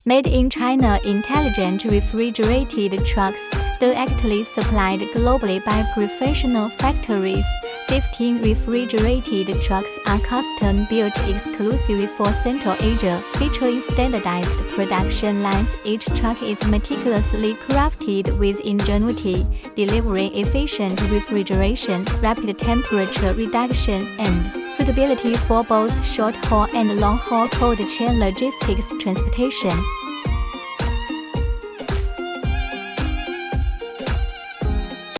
Made in China, intelligent refrigerated trucks, directly supplied globally by professional factories. 15 refrigerated trucks are custom-built exclusively for Central Asia, featuring standardized production lines. Each truck is meticulously crafted with ingenuity, delivering efficient refrigeration, rapid temperature reduction, and suitability for both short-haul and long-haul cold chain logistics transportation.